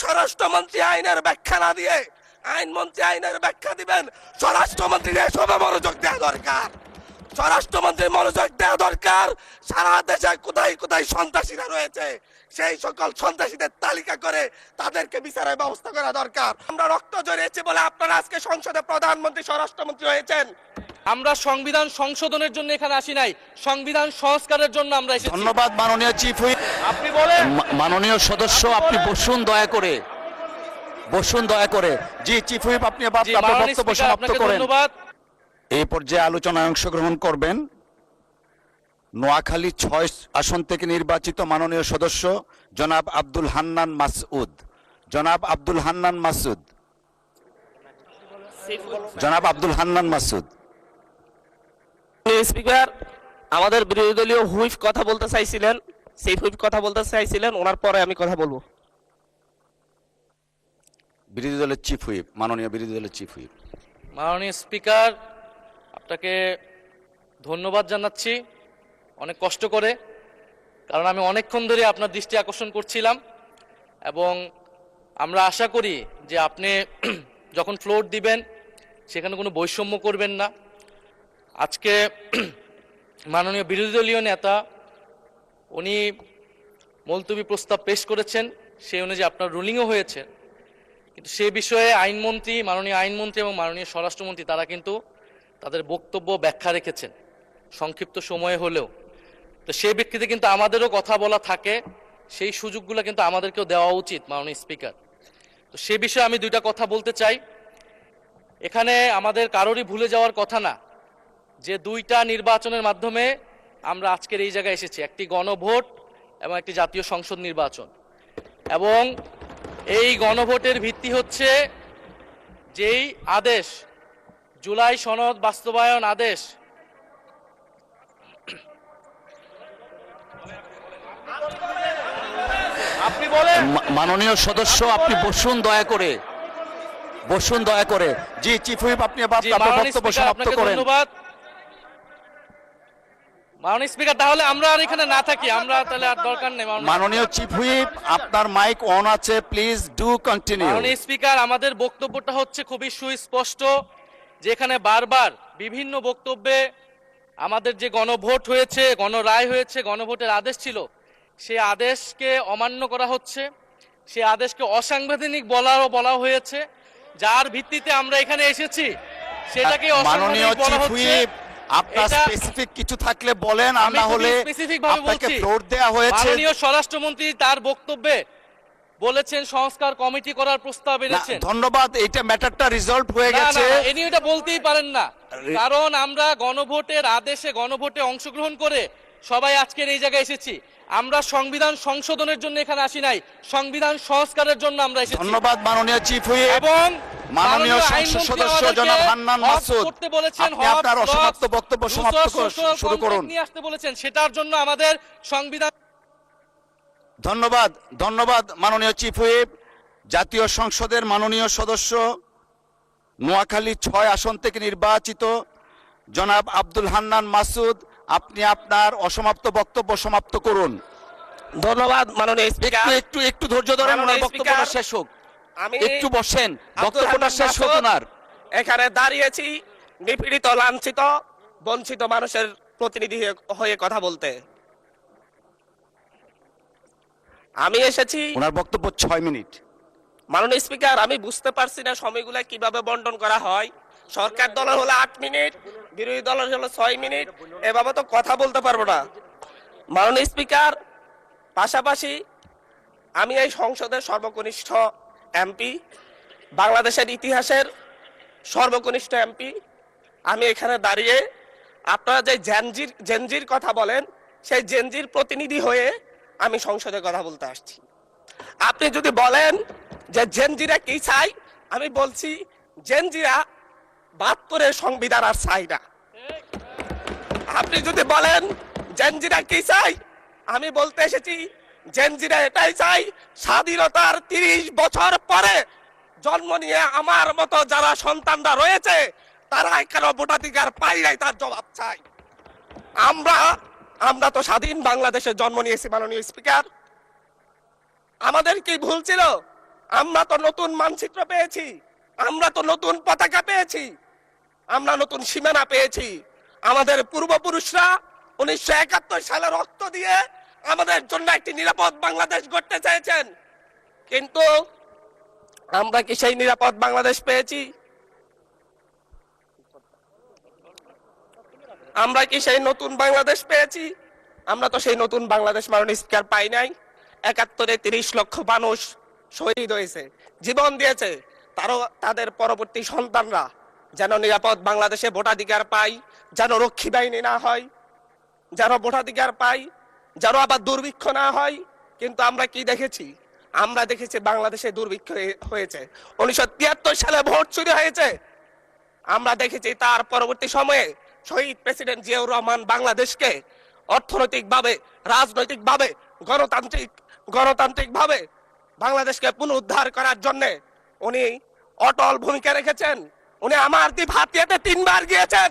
স্বরাষ্ট্রমন্ত্রী আইনের ব্যাখ্যা না দিয়ে আইনমন্ত্রী আইনের ব্যাখ্যা দিবেন। স্বরাষ্ট্রমন্ত্রীর এসবে মনোযোগ দেওয়া দরকার। স্বরাষ্ট্রমন্ত্রীর মনোযোগ দেওয়া দরকার। সারা দেশে কোথায় কোথায় সন্ত্রাসীরা রয়েছে সেই সকল সন্ত্রাসীদের তালিকা করে তাদেরকে বিচারের ব্যবস্থা করা দরকার। আমরা রক্ত জড়িয়েছি বলে আপনারা আজকে সংসদে প্রধানমন্ত্রী স্বরাষ্ট্রমন্ত্রী হয়েছেন। আমরা সংবিধান সংশোধনের জন্য এখানে আসি নাই, সংবিধান সংস্কারের জন্য আমরা এসেছি। ধন্যবাদ মাননীয় চিফ হুইপ। আপনি বলেন মাননীয় সদস্য আপনি বসুন দয়া করে, বসুন দয়া করে। জি চিফ হুইপ আপনি জি, আপনার মাননীয় বক্তব্য স্পিকার, সমাপ্ত আপনাকে করেন। ধন্যবাদ। এই পর্যায়ে আলোচনায় অংশগ্রহণ করবেন নোয়াখালী ৬ আসন থেকে নির্বাচিত মাননীয় সদস্য জনাব আব্দুল হান্নান মাসউদ। জনাব আব্দুল হান্নান মাসউদ, জনাব আব্দুল হান্নান মাসউদ। স্পিকার, আমাদের বিরোধী দলীয় হুইপ কথা বলতে চাইছিলেন, সেই হুইপ কথা বলতে চাইছিলেন, ওনার পরে আমি কথা বলবো। বিরোধী দলের চিফ হুইপ, মাননীয় বিরোধী দলের চিফ হুইপ। মাননীয় স্পিকার, আপনাকে ধন্যবাদ জানাচ্ছি অনেক কষ্ট করে, কারণ আমি অনেকক্ষণ ধরে আপনার দৃষ্টি আকর্ষণ করছিলাম এবং আমরা আশা করি যে আপনি যখন ফ্লোর দিবেন সেখানে কোনো বৈষম্য করবেন না। আজকে মাননীয় বিরোধী দলীয় নেতা উনি মুলতবি প্রস্তাব পেশ করেছেন, সেই অনুযায়ী আপনার রুলিংও হয়েছে, কিন্তু সে বিষয়ে আইনমন্ত্রী, মাননীয় আইনমন্ত্রী এবং মাননীয় স্বরাষ্ট্রমন্ত্রী তারা কিন্তু তাদের বক্তব্য ব্যাখ্যা রেখেছেন সংক্ষিপ্ত সময়ে হলেও। তো সেই ব্যক্তিতে কিন্তু আমাদেরও কথা বলা থাকে, সেই সুযোগগুলো কিন্তু আমাদেরকেও দেওয়া উচিত মাননীয় স্পিকার। তো সে বিষয়ে আমি দুইটা কথা বলতে চাই। এখানে আমাদের কারোরই ভুলে যাওয়ার কথা না যে দুইটা নির্বাচনের মাধ্যমে আমরা আজকের এই জায়গায় এসেছি, একটি গণভোট এবং একটি জাতীয় সংসদ নির্বাচন। এবং এই গণভোটের ভিত্তি হচ্ছে যেই আদেশ, জুলাই সনদ বাস্তবায়ন আদেশ, আপনি বলেন। মাননীয় সদস্য আপনি বসুন দয়া করে, বসুন দয়া করে। জি চিফ হুইপ আপনি জি, আপনার মাননীয় বক্তব্য স্পিকার, সমাপ্ত আপনাকে করেন। ধন্যবাদ। মাননীয় স্পিকার, তাহলে আমরা আর এখানে না থাকি, আমরা তাহলে আর দরকার নেই। মাননীয় চিফ হুইপ আপনার মাইক অন আছে, প্লিজ ডু কন্টিনিউ। মাননীয় স্পিকার, আমাদের বক্তব্যটা হচ্ছে খুবই সুস্পষ্ট, যেখানে বারবার বিভিন্ন বক্তব্যে আমাদের যে গণভোট হয়েছে, গণরায় হয়েছে, গণভোটের আদেশ ছিল, সেই আদেশকে অমান্য করা হচ্ছে, সেই আদেশকে অসাংবিধানিক বলা হয়েছে, যার ভিত্তিতে আমরা এখানে এসেছি সেটাকে মাননীয় অসাংবিধানিক বলা চিফ হচ্ছে। হুইপ আপনার এটা- স্পেসিফিক কিছু থাকলে বলেন, আর আমি না খুবই হলে specific ভাবে আপনাকে বলছি। ফ্লোর দেয়া হয়েছে। মাননীয় স্বরাষ্ট্রমন্ত্রী তার বক্তব্যে বলেছেন সংস্কার কমিটি করার প্রস্তাব না, এনেছেন। ধন্যবাদ, এইটা ম্যাটারটা রিজলভ হয়ে না, না, গেছে। না, ইনি এটা বলতেই পারেন না, কারণ আমরা গণভোটের আদেশে গণভোটে অংশগ্রহণ করে সবাই আজকের এই জায়গায় এসেছি। আমরা সংবিধান সংশোধনের জন্য এখানে আসি নাই, সংবিধান সংস্কারের জন্য আমরা এসেছি। ধন্যবাদ মাননীয় চিফ হুইপ। এবং মাননীয় সংসদ আইনমন্ত্রী সদস্য আমাদেরকে জনাব হান্নান হজ মাসুদ, করতে বলেছেন, আপনি হজ, আপনার লজ, অসমাপ্ত বক্তব্য সমাপ্ত শুরু করুন। নিয়ে আসতে বলেছেন, সেটার জন্য আমাদের সংবিধান। ধন্যবাদ, ধন্যবাদ মাননীয় চিফ হুইপ। জাতীয় সংসদের মাননীয় সদস্য নোয়াখালী ৬ আসন থেকে নির্বাচিত জনাব আব্দুল হান্নান মাসুদ, আপনি আপনার অসমাপ্ত বক্তব্য সমাপ্ত করুন। ধন্যবাদ মাননীয় স্পিকার। একটু একটু একটু ধৈর্য ধরেন, মাননীয় ওনার বক্তব্যটা স্পিকার, শেষ হোক। আমি একটু বসেন, আব্দুল বক্তব্যটা হান্নান শেষ হোক মাসুদ ওনার। এখানে দাঁড়িয়েছি নিপীড়িত, লাঞ্ছিত, বঞ্চিত মানুষের প্রতিনিধি হয়ে কথা বলতে। আমি এসেছি। ওনার বক্তব্য ৬ মিনিট। মাননীয় স্পিকার, আমি বুঝতে পারছি না সময়গুলো কিভাবে বন্টন করা হয়। সরকার দলের হলো 8 মিনিট, বিরোধী দলের হলো 6 মিনিট, এভাবে তো কথা বলতে পারবো না। মাননীয় স্পিকার, পাশাপাশি আমি এই সংসদের সর্বকনিষ্ঠ এমপি, বাংলাদেশের ইতিহাসের সর্বকনিষ্ঠ এমপি। আমি এখানে দাঁড়িয়ে আপনারা যে জেনজির কথা বলেন, সেই জেনজির প্রতিনিধি হয়ে আমি সংসদে কথা বলতে আসছি। আপনি যদি বলেন যে জেনজিরা কি চাই, আমি বলছি জেনজিরা 72-এর সংবিধান আর চাই না। আপনি যদি বলেন জেনজিরা কি চাই, আমি বলতে এসেছি জেনজিরা এটাই চাই, স্বাধীনতার 30 বছর পরে জন্ম নিয়ে আমার মতো যারা সন্তানরা রয়েছে তারা কেন ভোটাধিকার পাই নাই তার জবাব চাই। আমরা তো স্বাধীন বাংলাদেশে জন্ম নিয়েছি। মাননীয় স্পিকার, আমাদের কি ভুল ছিল আমরা তো নতুন মানচিত্র পেয়েছি, আমরা তো নতুন পতাকা পেয়েছি, আমরা নতুন সীমানা পেয়েছি। আমাদের পূর্বপুরুষরা 1971 সালে রক্ত দিয়ে আমাদের জন্য একটি নিরাপদ বাংলাদেশ গড়তে চেয়েছেন, কিন্তু আমরা কি সেই নিরাপদ বাংলাদেশ পেয়েছি? আমরা কি সেই নতুন বাংলাদেশ পেয়েছি? আমরা তো সেই নতুন বাংলাদেশ মাননীয় স্পিকার পাই নাই। 71-এ 30 লক্ষ মানুষ শহীদ হয়েছে, জীবন দিয়েছে, তাদের পরবর্তী সন্তানরা যেন নিরাপদ বাংলাদেশে ভোটাধিকার পায়, যেন রক্ষী বাহিনী না হয়, যেন ভোটাধিকার পায়, যেন আবার দুর্ভিক্ষ না হয়। কিন্তু আমরা কি দেখেছি? আমরা দেখেছি বাংলাদেশে দুর্ভিক্ষ হয়েছে। 1973 সালে ভোট চুরি হয়েছে। আমরা দেখেছি তার পরবর্তী সময়ে শহীদ প্রেসিডেন্ট জিয়াউর রহমান বাংলাদেশকে অর্থনৈতিকভাবে, রাজনৈতিকভাবে, গণতান্ত্রিকভাবে বাংলাদেশকে পুনরুদ্ধার করার জন্য উনি অটল ভূমিকা রেখেছেন। উনি আমার দ্বীপ হাতিয়াতে 3 বার গিয়েছেন।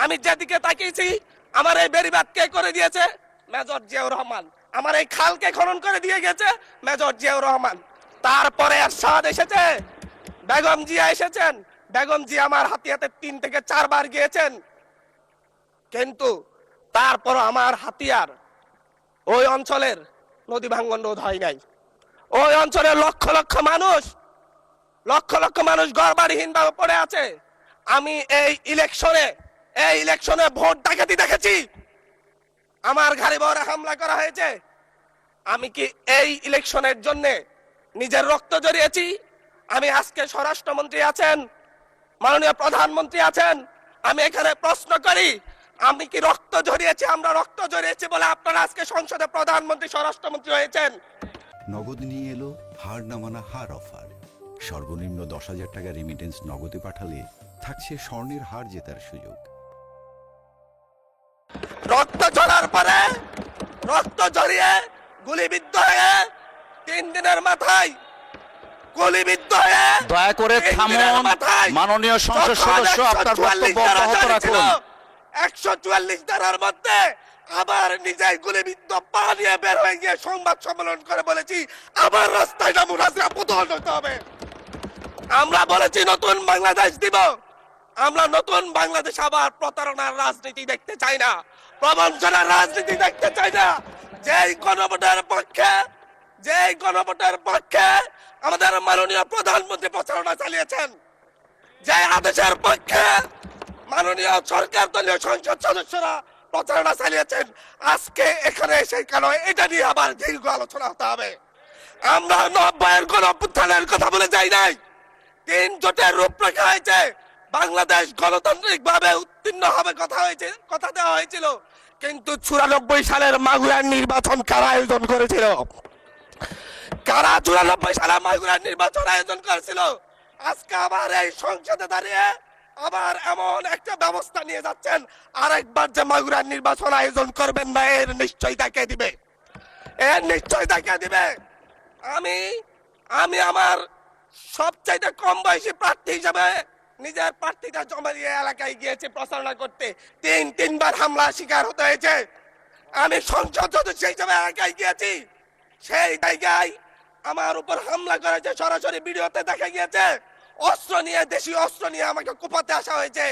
আমি যেদিকে তাকিয়েছি, আমার এই বেড়িবাঁধ কে করে দিয়েছে? মেজর জিয়াউর রহমান। আমার এই খালকে খনন করে দিয়ে গেছে মেজর জিয়াউর রহমান। তারপরে এরশাদ এসেছে, বেগম জিয়া এসেছেন। বেগম জিয়া আমার হাতিয়াতে 3 থেকে 4 বার গিয়েছেন, কিন্তু তারপর আমার হাতিয়ার ওই অঞ্চলের নদী ভাঙ্গন রোধ হয় নাই। ওই অঞ্চলের লক্ষ লক্ষ মানুষ ঘরবাড়িহীন ভাবে পড়ে আছে। আমি এই ইলেকশনে ভোট ডাকাতি দেখেছি। আমার গাড়ি বহরে হামলা করা হয়েছে। আমি কি এই ইলেকশনের জন্য নিজের রক্ত জড়িয়েছি? আমি আজকে স্বরাষ্ট্রমন্ত্রী আছেন, মাননীয় প্রধানমন্ত্রী আছেন, আমি এখানে প্রশ্ন করি, আমি কি রক্ত জড়িয়েছি? আমরা রক্ত জড়িয়েছি বলে আপনারা আজকে সংসদে প্রধানমন্ত্রী, স্বরাষ্ট্রমন্ত্রী হয়েছেন। নগদ নিয়ে এলো হার না মানা হার অফার। সর্বনিম্ন 10,000 টাকা রেমিটেন্স নগদে পাঠালে থাকছে স্বর্ণের হার জেতার সুযোগ। রক্ত ঝরার পরে, রক্ত ঝরিয়ে গুলিবিদ্ধ হয়ে 3 দিনের মাথায় গুলিবিদ্ধ হয়ে, দয়া করে 3 থামুন। দিনের মাথায় মাননীয় সংসদ যখন সদস্য, আপনার 144 বক্তব্য ধারা অব্যাহত জারি ছিল, রাখুন। 144 ধারার মধ্যে আবার নিজেই গুলিবিদ্ধ পা নিয়ে বের হয়ে গিয়ে সংবাদ সম্মেলন করে বলেছি আবার রাস্তায় নামুন, হাসিনা পতন হতে হবে। আমরা বলেছি নতুন বাংলাদেশ দিব। আমরা নতুন বাংলাদেশ আবার প্রতারণার রাজনীতি দেখতে চাই না, প্রবঞ্চনার রাজনীতি দেখতে চাই না। যেই গণভোটের পক্ষে আমাদের মাননীয় প্রধানমন্ত্রী প্রচারণা চালিয়েছেন, যে আদেশের পক্ষে মাননীয় সরকার দলীয় সংসদ সদস্যরা প্রচারণা চালিয়েছেন, আজকে এখানে এসে কেন এটা নিয়ে আবার দীর্ঘ আলোচনা হতে হবে? আমরা 90-এর গণঅভ্যুত্থানের কথা বলে যাই নাই। 3 জোটের রূপরেখা হয়েছে, বাংলাদেশ গণতান্ত্রিক ভাবে উত্তীর্ণ হবে কথা দেওয়া হয়েছিল, কিন্তু 94 সালের মাগুরার নির্বাচন কারা আয়োজন করেছিল? কারা 94 সালে মাগুরার নির্বাচন আয়োজন করেছিল? আজকে আবার এই সংসদে দাঁড়িয়ে আবার এমন একটা ব্যবস্থা নিয়ে যাচ্ছেন, আরেকবার যে মাগুরার নির্বাচন আয়োজন করবেন না, এর নিশ্চয়তা কে দিবে? এর নিশ্চয়তা কে দিবে? আমি আমার সবচাইতে কম বয়সী প্রার্থী হিসাবে নিজের প্রার্থীটা জমা দিয়ে এলাকায় গিয়েছে প্রচারণা করতে। 3 বার হামলা শিকার হতে হয়েছে। আমি সংসদ সদস্য হিসাবে এলাকায় গিয়েছি, সেই জায়গায় আমার উপর হামলা করেছে, সরাসরি ভিডিওতে দেখা গিয়েছে। অস্ত্র নিয়ে, দেশীয় অস্ত্র নিয়ে আমাকে কোপাতে আসা হয়েছে।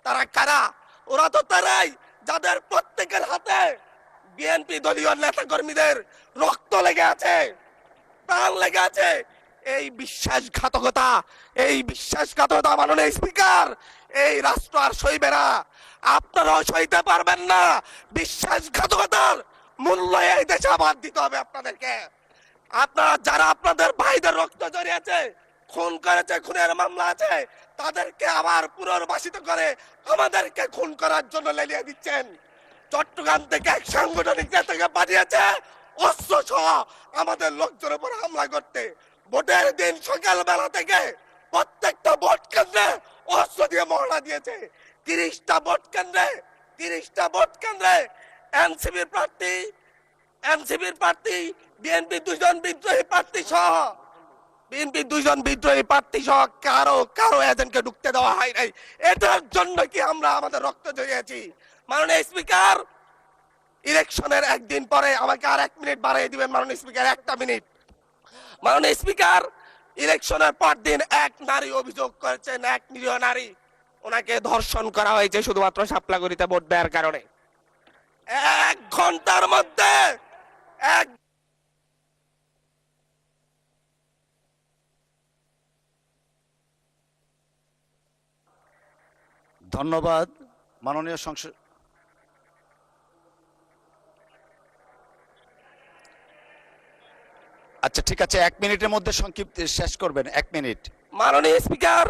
তারা কারা? ওরা তো তারাই যাদের প্রত্যেকের হাতে বিএনপি দলীয় নেতা কর্মীদের রক্ত লেগে আছে, প্রাণ লেগে আছে। এই বিশ্বাসঘাতকতা মাননীয় স্পিকার, এই রাষ্ট্র আর সইবে না। আপনারাও সইতে পারবেন না। বিশ্বাসঘাতকতার মূল্য এই দেশে আবার দিতে হবে আপনাদেরকে। আপনারা যারা আপনাদের ভাইদের রক্ত জড়িয়েছে, খুন করেছে, খুনের মামলা আছে, তাদেরকে আবার পুনর্বাসিত করে আমাদেরকে খুন করার জন্য লেলিয়ে দিচ্ছেন। চট্টগ্রাম থেকে এক সাংগঠনিক নেতাকে পাঠিয়েছে অস্ত্র সহ আমাদের লোকজনের উপর হামলা করতে। ভোটের দিন সকালবেলা থেকে প্রত্যেকটা ভোট কেন্দ্রে অস্ত্র দিয়ে মহড়া দিয়েছে। 30টা ভোট কেন্দ্রে এনসিপির প্রার্থী, বিএনপি 2 জন বিদ্রোহী প্রার্থী সহ কারো এজেন্টকে ঢুকতে দেওয়া হয় নাই। এটার জন্য কি আমরা আমাদের রক্ত ঝরিয়েছি? মাননীয় স্পিকার, ইলেকশনের একদিন পরে আমাকে আর 1 মিনিট বাড়িয়ে দিবেন মাননীয় স্পিকার, 1টা মিনিট। মাননীয় স্পিকার, ইলেকশনের পর দিন এক নারী অভিযোগ করেছেন, এক নিরীহ নারী, ওনাকে ধর্ষণ করা হয়েছে শুধুমাত্র শাপলাগুড়িতে ভোট দেওয়ার কারণে। 1 ঘন্টার মধ্যে এক ধন্যবাদ মাননীয় সংসদ। আচ্ছা ঠিক আছে, 1 মিনিটের মধ্যে সংক্ষিপ্ত শেষ করবেন, 1 মিনিট। মাননীয় স্পিকার,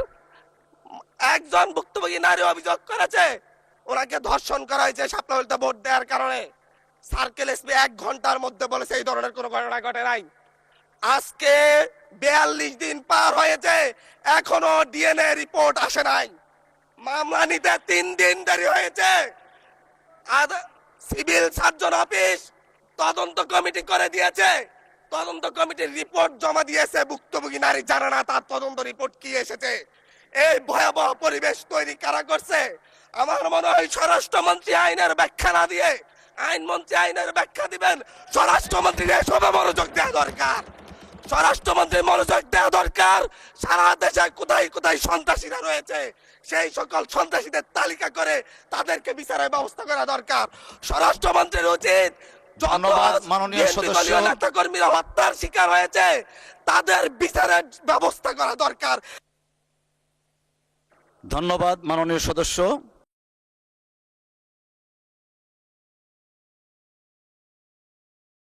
একজন ভুক্তভোগী নারী অভিযোগ করেছে ওনাকে ধর্ষণ করা হয়েছে শাপলাগুড়িতে ভোট দেওয়ার কারণে। সার্কেল এসপি 1 ঘন্টার মধ্যে বলেছে এই ধরনের কোনো ঘটনা ঘটে নাই। আজকে 42 দিন পার হয়েছে, এখনো ডিএনএ রিপোর্ট আসে নাই। মামলা নিতে 3 দিন দেরি হয়েছে। সিভিল সার্জন অফিস তদন্ত কমিটি করে দিয়েছে, তদন্ত কমিটির রিপোর্ট জমা দিয়েছে, ভুক্তভোগী নারী জানে না তার তদন্ত রিপোর্ট কি এসেছে। এই ভয়াবহ পরিবেশ তৈরি কারা করছে? আমার মনে হয় স্বরাষ্ট্রমন্ত্রী আইনের ব্যাখ্যা না দিয়ে, আইনমন্ত্রী আইনের ব্যাখ্যা দিবেন, স্বরাষ্ট্রমন্ত্রীর এসবে মনোযোগ দেওয়া দরকার। স্বরাষ্ট্রমন্ত্রীর মনোযোগ দেওয়া দরকার। সারা দেশে কোথায় কোথায় সন্ত্রাসীরা রয়েছে সেই সকল সন্ত্রাসীদের তালিকা করে তাদেরকে বিচারের ব্যবস্থা করা দরকার। স্বরাষ্ট্রমন্ত্রীর উচিত ধন্যবাদ মাননীয় সদস্য। নেতা কর্মীরা হত্যার শিকার হয়েছে তাদের বিচারের ব্যবস্থা করা দরকার। ধন্যবাদ মাননীয় সদস্য।